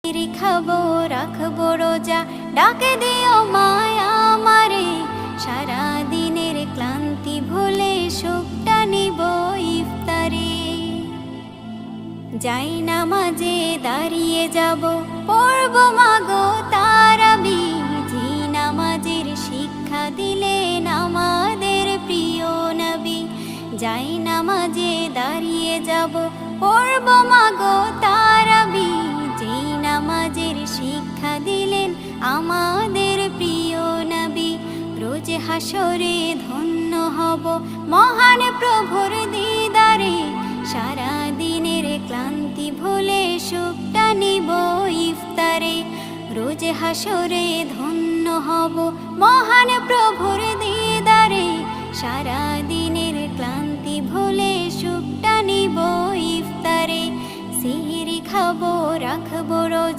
খাবো রাখবো রোজা, ডাকে দিও মায়া আমারে, সারা দিনের ক্লান্তি ভুলে সুখটা নিব ইফতারে। যাই নামাজে দাঁড়িয়ে যাব, পড়ব মাগো তারাবি, যে নামাজের শিক্ষা দিলেন আমাদের প্রিয় নবী। যাই নামাজে দাঁড়িয়ে যাব, পড়ব মাগো তারাবি, যে নামাজের শিক্ষা দিলেন আমাদের প্রিয় নবী। রোজ হাসরে ধন্য হব মহান প্রভুর দিদারে, সারা দিনের ক্লান্তি ভুলে সুখটা নিব ইফতারে। রোজ হাসরে ধন্য হব মহান প্রভুর দিদারে, সারা দিনের ক্লান্তি ভুলে সুখটা নিব ইফতারে। সিহরি খাবো রাখবো রোজা।